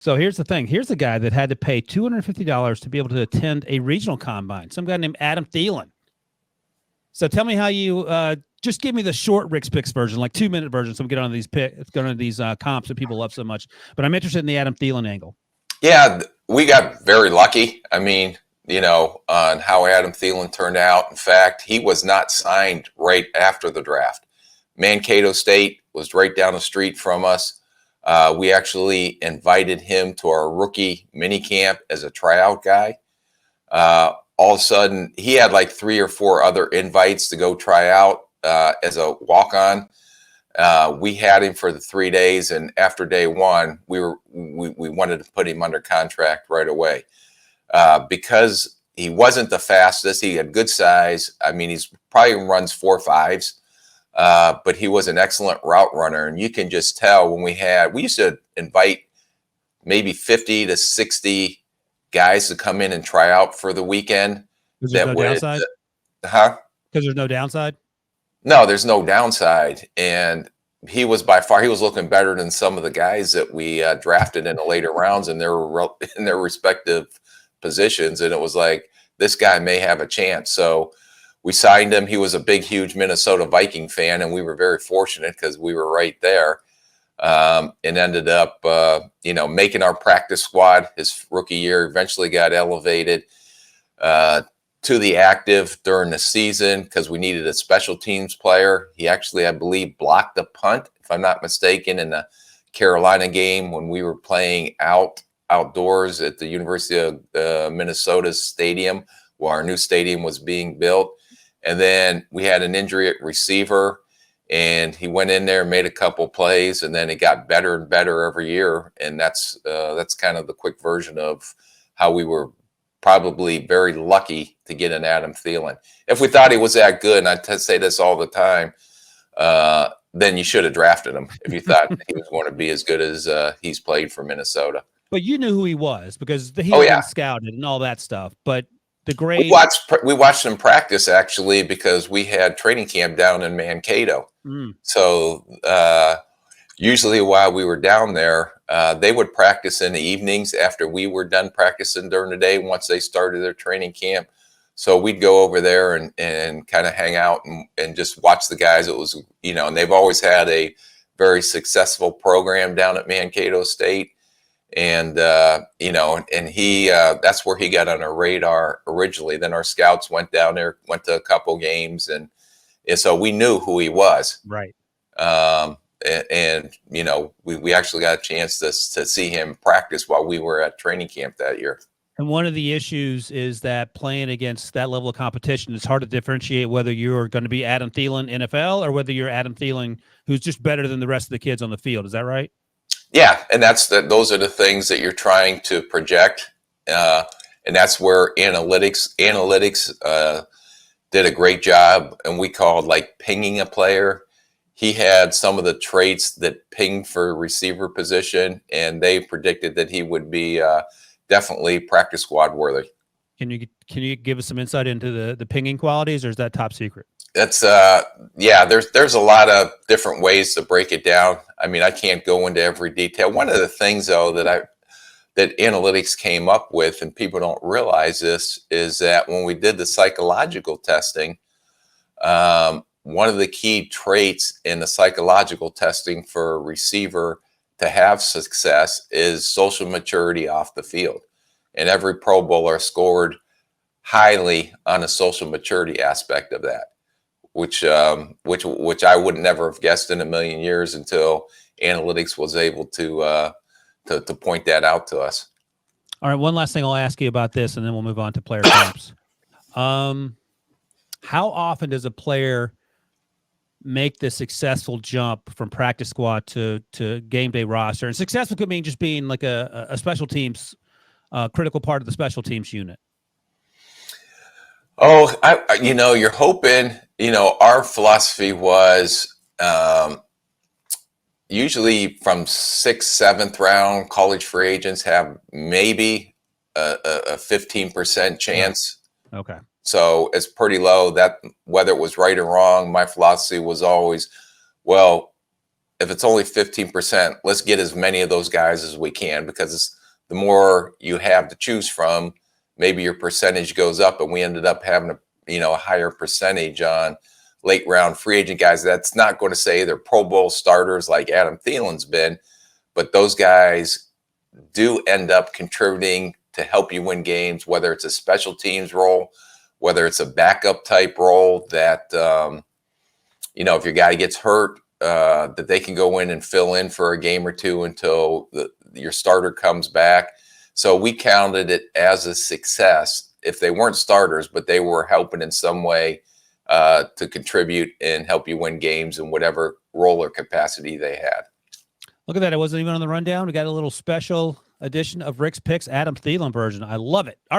So here's the thing. Here's a guy that had to pay $250 to be able to attend a regional combine. Some guy named Adam Thielen. So tell me how you just give me the short Rick's Picks version, like 2-minute version, so we get on these comps that people love so much. But I'm interested in the Adam Thielen angle. Yeah, we got very lucky. I mean, on how Adam Thielen turned out. In fact, he was not signed right after the draft. Mankato State was right down the street from us. We actually invited him to our rookie mini camp as a tryout guy. All of a sudden, he had like 3 or 4 other invites to go try out as a walk-on. We had him for the 3 days, and after day 1, we wanted to put him under contract right away because he wasn't the fastest. He had good size. I mean, he's probably runs 4.5s. But he was an excellent route runner, and you can just tell when we used to invite maybe 50 to 60 guys to come in and try out for the weekend. Because there's no downside? Huh? Because there's no downside? No, there's no downside. And he was looking better than some of the guys that we drafted in the later rounds in their respective positions. And it was like, this guy may have a chance. So we signed him. He was a big, huge Minnesota Viking fan, and we were very fortunate because we were right there. And ended up, making our practice squad his rookie year. Eventually got elevated to the active during the season because we needed a special teams player. He actually, I believe, blocked the punt, if I'm not mistaken, in the Carolina game when we were playing outdoors at the University of Minnesota Stadium, where our new stadium was being built. And then we had an injury at receiver, and he went in there, made a couple plays, and then it got better and better every year. And that's kind of the quick version of how we were probably very lucky to get an Adam Thielen. If we thought he was that good, and I say this all the time, then you should have drafted him if you thought he was going to be as good as he's played for Minnesota. But you knew who he was because he had been scouted and all that stuff. But the grade, we watched him practice actually because we had training camp down in Mankato. So usually while we were down there, they would practice in the evenings after we were done practicing during the day once they started their training camp. So we'd go over there and kind of hang out and just watch the guys. It was, and they've always had a very successful program down at Mankato State. And, and he, that's where he got on our radar originally. Then our scouts went down there, went to a couple games, and so we knew who he was. Right. And we actually got a chance to see him practice while we were at training camp that year. And one of the issues is that playing against that level of competition, it's hard to differentiate whether you're going to be Adam Thielen NFL or whether you're Adam Thielen who's just better than the rest of the kids on the field. Is that right? Yeah, and those are the things that you're trying to project, and that's where analytics did a great job, and we called like pinging a player. He had some of the traits that pinged for receiver position, and they predicted that he would be definitely practice squad worthy. Can you give us some insight into the pinging qualities, or is that top secret? That's there's a lot of different ways to break it down. I mean, I can't go into every detail. One of the things though that analytics came up with, and people don't realize this, is that when we did the psychological testing, one of the key traits in the psychological testing for a receiver to have success is social maturity off the field. And every Pro Bowler scored highly on a social maturity aspect of that, which I would never have guessed in a million years until analytics was able to point that out to us. All right, one last thing I'll ask you about this, and then we'll move on to player camps. How often does a player make the successful jump from practice squad to game day roster? And successful could mean just being like a special teams, critical part of the special teams unit. Oh, you're hoping, our philosophy was usually from 6th, 7th round, college free agents have maybe a 15% chance. Okay. So it's pretty low. That whether it was right or wrong, my philosophy was always, well, if it's only 15%, let's get as many of those guys as we can, because the more you have to choose from, maybe your percentage goes up. And we ended up having a higher percentage on late round free agent guys. That's not going to say they're Pro Bowl starters like Adam Thielen's been, but those guys do end up contributing to help you win games, whether it's a special teams role, whether it's a backup type role that, if your guy gets hurt, that they can go in and fill in for a game or two until your starter comes back. So we counted it as a success if they weren't starters, but they were helping in some way to contribute and help you win games in whatever role or capacity they had. Look at that. It wasn't even on the rundown. We got a little special edition of Rick's Picks, Adam Thielen version. I love it. All right.